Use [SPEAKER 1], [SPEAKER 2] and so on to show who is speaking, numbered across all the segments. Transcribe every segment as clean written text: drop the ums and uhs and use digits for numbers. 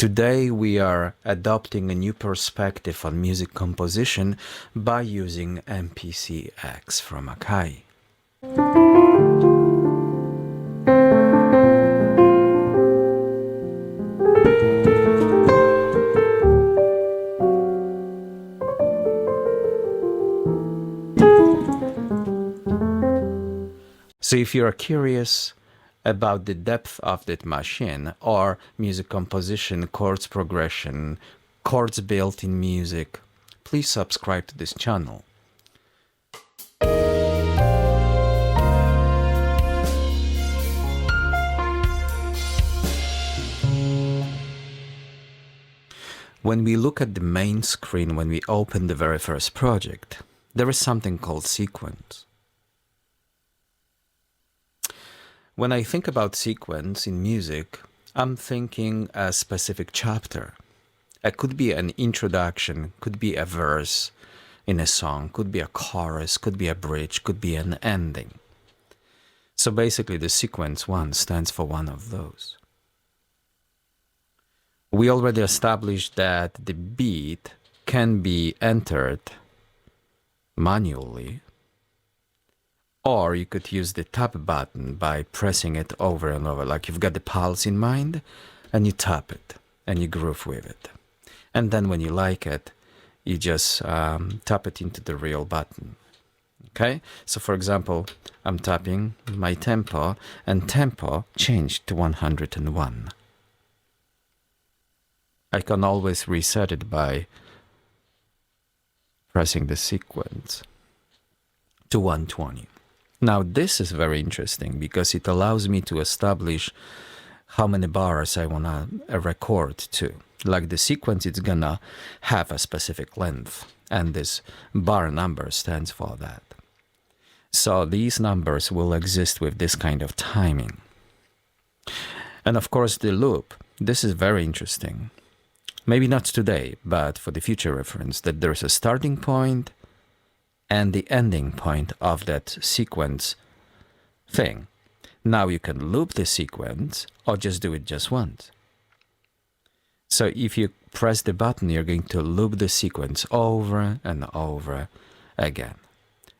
[SPEAKER 1] Today we are adopting a new perspective on music composition by using MPC from Akai. So if you are curious about the depth of that machine or music composition, chords progression, chords built in music, please subscribe to this channel. When we look at the main screen, when we open the very first project, there is something called sequence. When I think about sequence in music, I'm thinking a specific chapter. It could be an introduction, could be a verse in a song, could be a chorus, could be a bridge, could be an ending. So basically the sequence 1 stands for one of those. We already established that the beat can be entered manually, or you could use the tap button by pressing it over and over, like you've got the pulse in mind, and you tap it, and you groove with it. And then when you like it, you just tap it into the real button. Okay? So for example, I'm tapping my tempo, and tempo changed to 101. I can always reset it by pressing the sequence to 120. Now this is very interesting because it allows me to establish how many bars I want to record to. Like the sequence, it's gonna have a specific length, and this bar number stands for that. So these numbers will exist with this kind of timing. And of course the loop, this is very interesting. Maybe not today, but for the future reference, that there's a starting point and the ending point of that sequence thing. Now you can loop the sequence or just do it just once. So if you press the button, you're going to loop the sequence over and over again.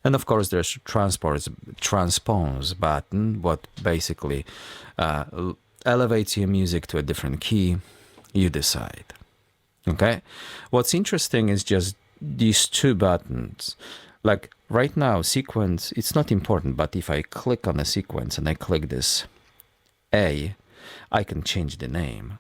[SPEAKER 1] And of course there's transpose button, what basically elevates your music to a different key. You decide. Okay? What's interesting is just these two buttons. Like right now, sequence, it's not important, but if I click on a sequence and I click this A, I can change the name.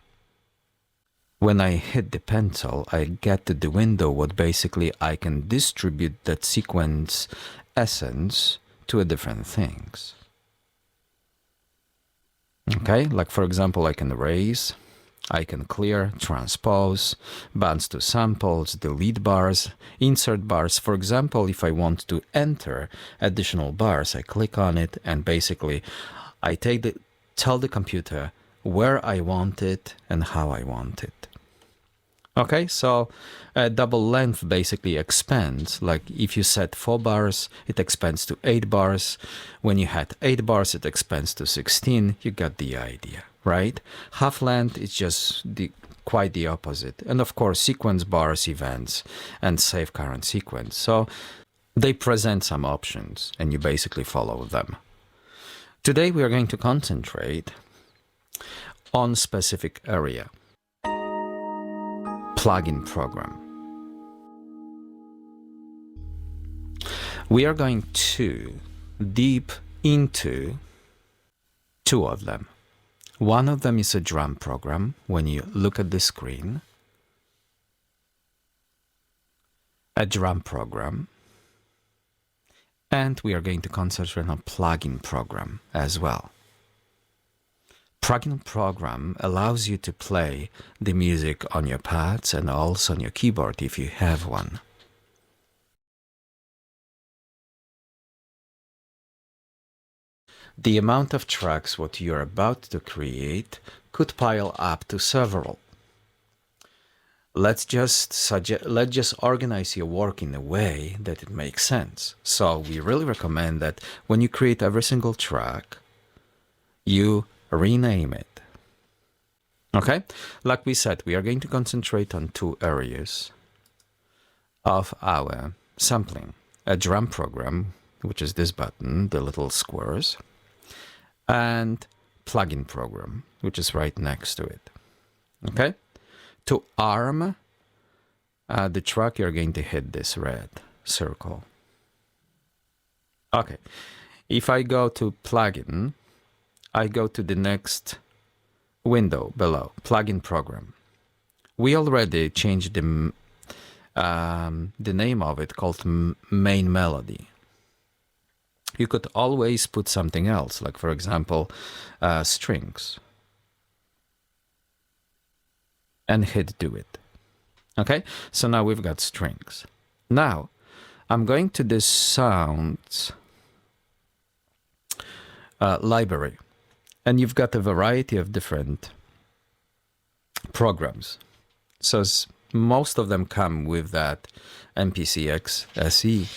[SPEAKER 1] When I hit the pencil, I get to the window what basically I can distribute that sequence essence to different things. Okay, like for example, I can erase, I can clear, transpose, bounce to samples, delete bars, insert bars. For example, if I want to enter additional bars, I click on it and basically I tell the computer where I want it and how I want it. Okay, so double length basically expands. Like if you set 4 bars, it expands to 8 bars. When you had 8 bars, it expands to 16. You got the idea, right? Half length is just quite the opposite. And of course, sequence bars, events, and save current sequence. So they present some options and you basically follow them. Today we are going to concentrate on specific area. Plugin program. We are going to deep into 2 of them. One of them is a drum program. When you look at the screen, a drum program, and we are going to concentrate on plugin program as well. Plugin program allows you to play the music on your pads and also on your keyboard if you have one. The amount of tracks what you're about to create could pile up to several. Let's just organize your work in a way that it makes sense. So we really recommend that when you create every single track, you rename it. Okay, like we said, we are going to concentrate on two areas of our sampling. A drum program, which is this button, the little squares, and plugin program, which is right next to it. Okay, to arm the track, you're going to hit this red circle. Okay, if I go to plugin, I go to the next window below, plugin program. We already changed the name of it, called main melody. You could always put something else, like for example, strings, and hit do it. Okay, so now we've got strings. Now I'm going to this sounds library, and you've got a variety of different programs. So most of them come with that MPCX SE,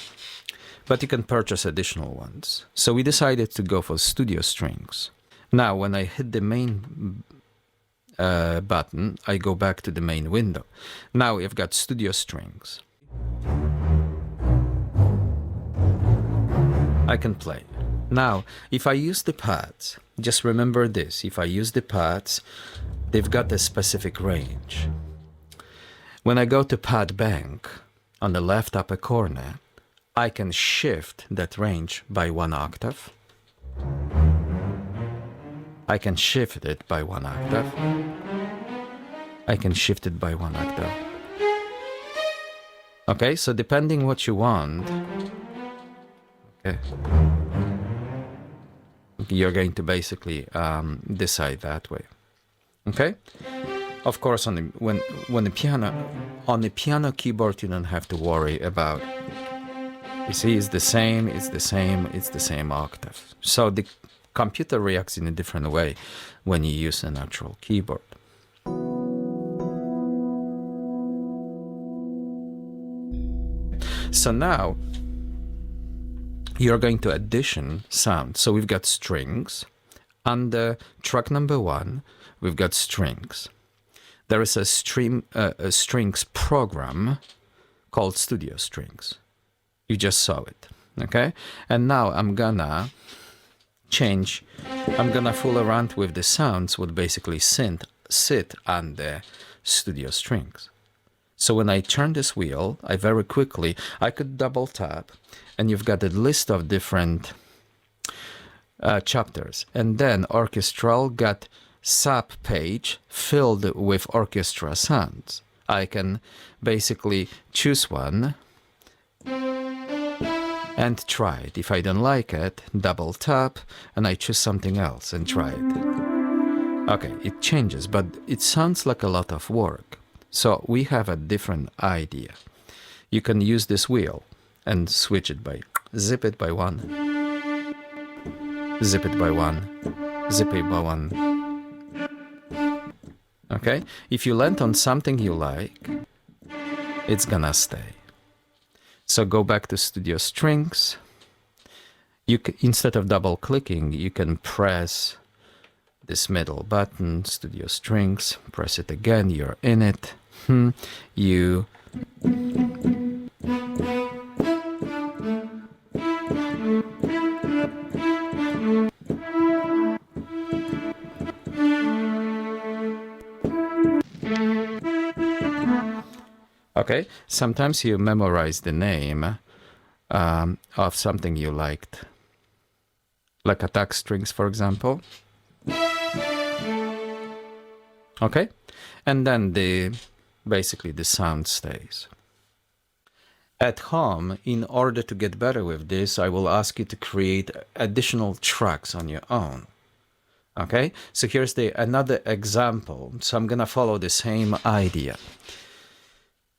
[SPEAKER 1] but you can purchase additional ones. So we decided to go for Studio Strings. Now, when I hit the main button, I go back to the main window. Now we've got Studio Strings. I can play. Now, if I use the pads, just remember this, if I use the pads, they've got a specific range. When I go to pad bank, on the left upper corner, I can shift that range by 1 octave. I can shift it by 1 octave. I can shift it by 1 octave. Okay, so depending what you want, okay, you're going to basically decide that way. Okay. Of course, on the piano keyboard, you don't have to worry about. You see, it's the same octave. So the computer reacts in a different way when you use an actual keyboard. So now you're going to addition sound. So we've got strings. Under track number 1, we've got strings. There is a strings program called Studio Strings. You just saw it, okay? And now I'm gonna fool around with the sounds would basically sit under Studio Strings. So when I turn this wheel, I could double tap, and you've got a list of different chapters. And then orchestral got sub page filled with orchestra sounds. I can basically choose one and try it. If I don't like it, double tap, and I choose something else and try it. Okay, it changes, but it sounds like a lot of work. So we have a different idea. You can use this wheel and switch it by, zip it by 1, zip it by 1, zip it by 1. Okay, if you land on something you like, it's gonna stay. So go back to Studio Strings. Instead of double clicking, you can press this middle button, Studio Strings, press it again, you're in it. You okay, sometimes you memorize the name of something you liked, like attack strings, for example. Okay, and then basically the sound stays. At home, in order to get better with this, I will ask you to create additional tracks on your own. Okay, so here's another example. So I'm gonna follow the same idea.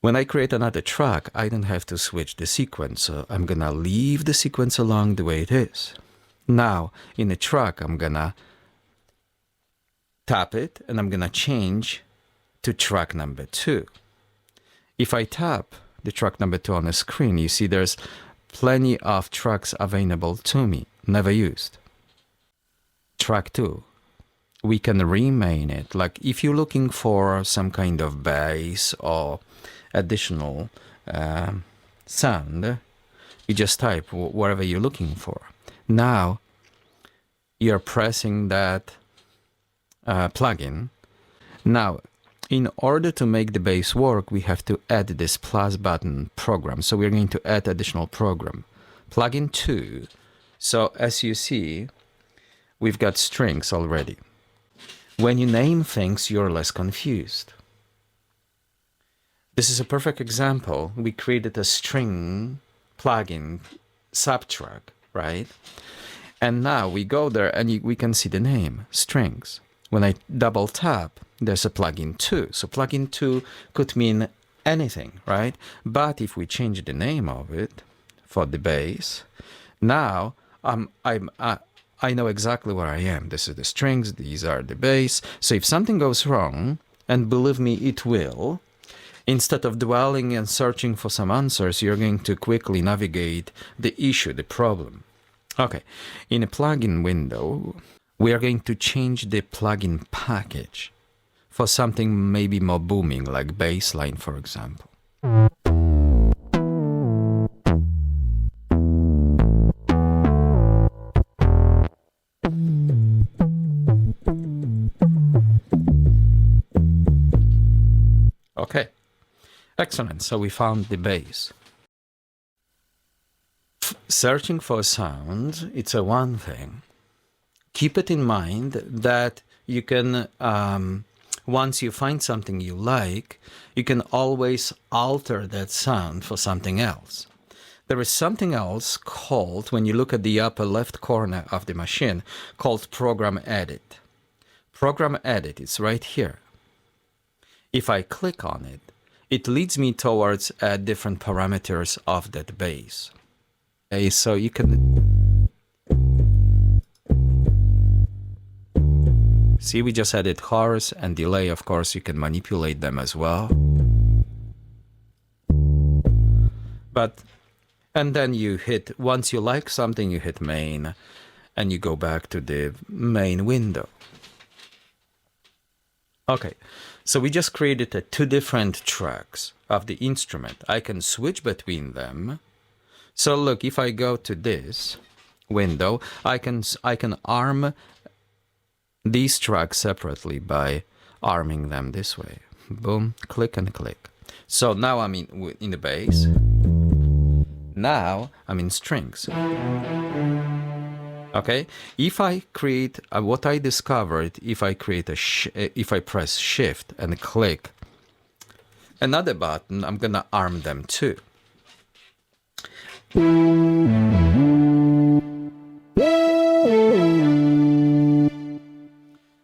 [SPEAKER 1] When I create another track, I don't have to switch the sequence, so I'm gonna leave the sequence along the way it is. Now, in a track, I'm gonna tap it, and I'm gonna change to track number 2. If I tap the track number 2 on the screen, you see there's plenty of tracks available to me, never used. Track 2, we can rename it. Like if you're looking for some kind of bass or additional sound, you just type whatever you're looking for. Now you're pressing that plugin. Now, in order to make the bass work, we have to add this plus button program. So we're going to add additional program. Plugin 2. So as you see, we've got strings already. When you name things, you're less confused. This is a perfect example. We created a string plugin subtrack, right? And now we go there and we can see the name, strings. When I double tap, there's a plugin 2. So plugin 2 could mean anything, right? But if we change the name of it for the bass, now I know exactly where I am. This is the strings, these are the bass. So if something goes wrong, and believe me, it will, instead of dwelling and searching for some answers, you're going to quickly navigate the issue, the problem. Okay, in a plugin window, we are going to change the plugin package for something maybe more booming, like bassline, for example. Okay, excellent. So we found the bass. Searching for a sound, it's a one thing. Keep it in mind that you can, once you find something you like, you can always alter that sound for something else. There is something else called, when you look at the upper left corner of the machine, called Program Edit. Program Edit is right here. If I click on it, it leads me towards different parameters of that bass. Okay, so you can see we just added chorus and delay. Of course, you can manipulate them as well. And then you hit, once you like something, you hit main and you go back to the main window. Okay, so we just created two different tracks of the instrument. I can switch between them. So look, if I go to this window, I can arm these tracks separately by arming them this way. Boom, click and click. So now I'm in the bass. Now I'm in strings. Okay, if I create what I discovered, if I create if I press Shift and click another button, I'm gonna arm them too.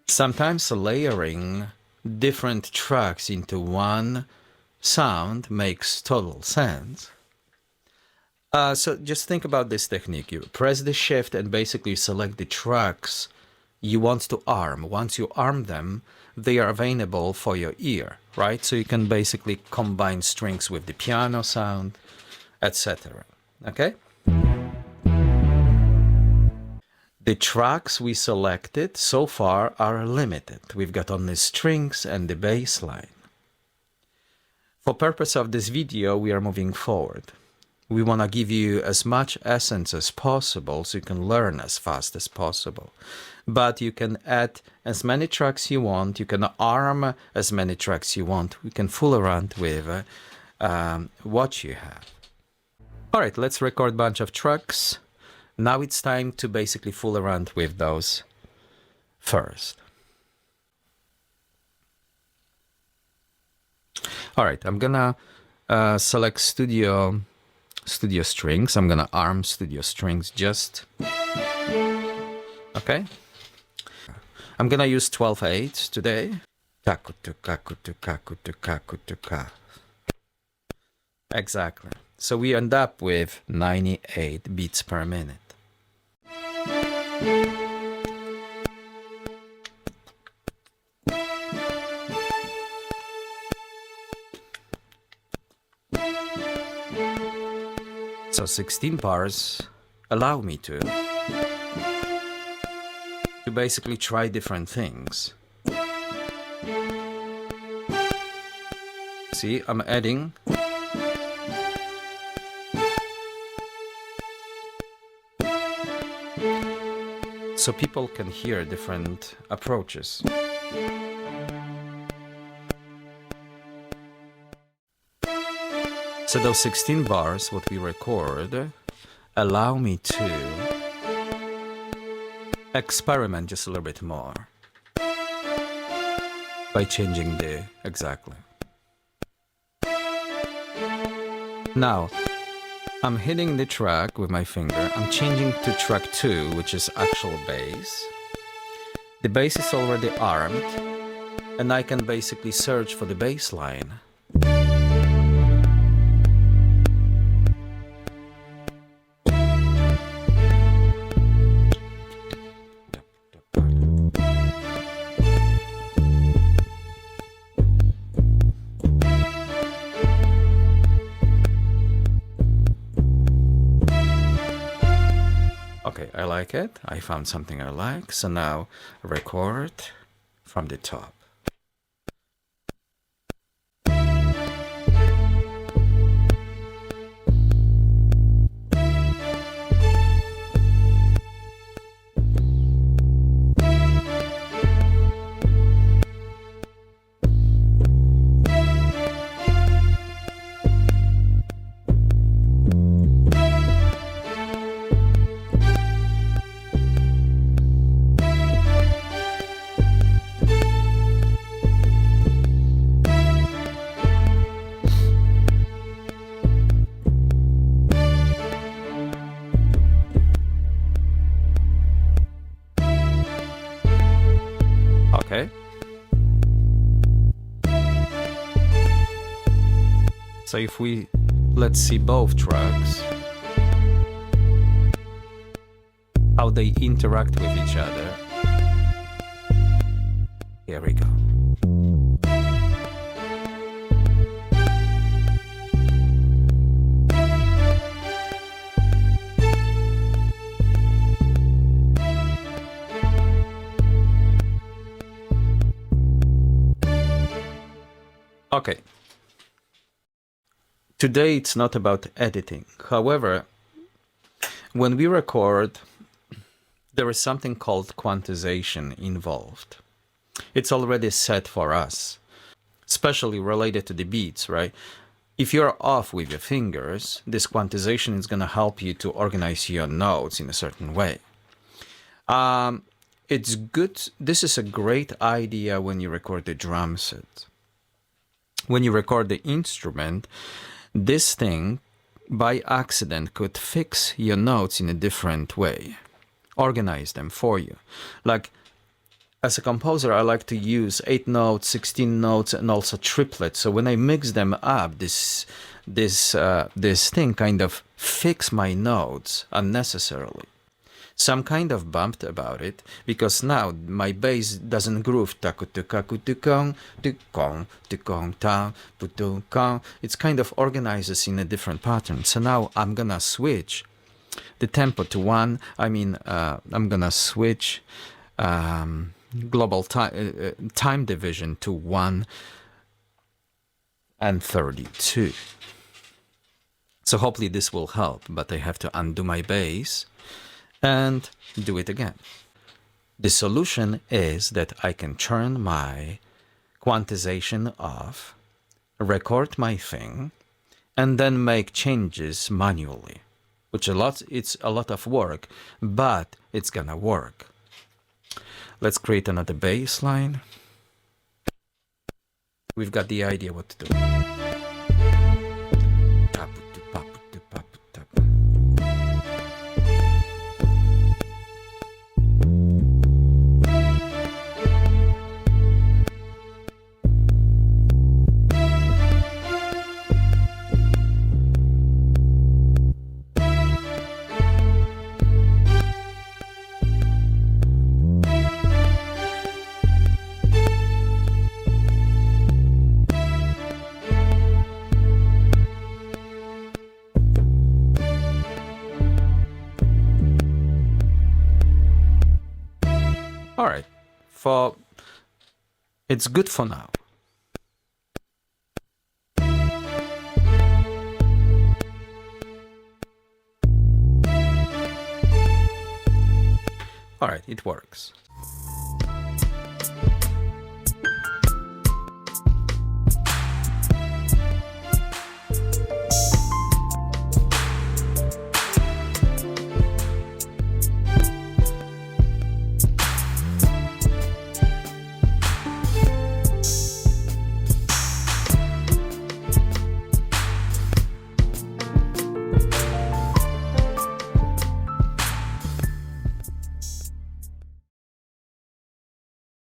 [SPEAKER 1] Sometimes layering different tracks into one sound makes total sense. So just think about this technique. You press the Shift and basically select the tracks you want to arm. Once you arm them, they are available for your ear, right? So you can basically combine strings with the piano sound, etc. Okay? The tracks we selected so far are limited. We've got only strings and the bass line. For purpose of this video, we are moving forward. We want to give you as much essence as possible so you can learn as fast as possible. But you can add as many tracks you want. You can arm as many tracks you want. We can fool around with what you have. All right, let's record a bunch of tracks. Now it's time to basically fool around with those first. All right, I'm gonna select studio strings. I'm gonna arm studio strings just. Okay. I'm gonna use 12/8 today. Exactly. So we end up with 98 beats per minute. So 16 bars allow me to to basically try different things. See, I'm adding. So people can hear different approaches. So those 16 bars, what we record, allow me to experiment just a little bit more by changing the exactly. Now, I'm hitting the track with my finger. I'm changing to track 2, which is actual bass. The bass is already armed, and I can basically search for the bass line. Okay, I like it. I found something I like. So now record from the top. Okay. So if we, let's see both tracks, how they interact with each other. Here we go. Okay. Today it's not about editing. However, when we record, there is something called quantization involved. It's already set for us, especially related to the beats, right? If you're off with your fingers, this quantization is going to help you to organize your notes in a certain way. It's good. This is a great idea when you record the drum set. When you record the instrument, this thing, by accident, could fix your notes in a different way, organize them for you. Like, as a composer, I like to use 8 notes, 16 notes, and also triplets. So when I mix them up, this thing kind of fix my notes unnecessarily. So I'm kind of bummed about it, because now my bass doesn't groove. It's kind of organizes in a different pattern. So now I'm gonna switch the tempo to 1. I'm gonna switch global time division to 1 and 32. So hopefully this will help, but I have to undo my bass and do it again. The solution is that I can turn my quantization off, record my thing, and then make changes manually, which it's a lot of work, but it's gonna work. Let's create another bass line. We've got the idea what to do. All right, it's good for now. All right, it works.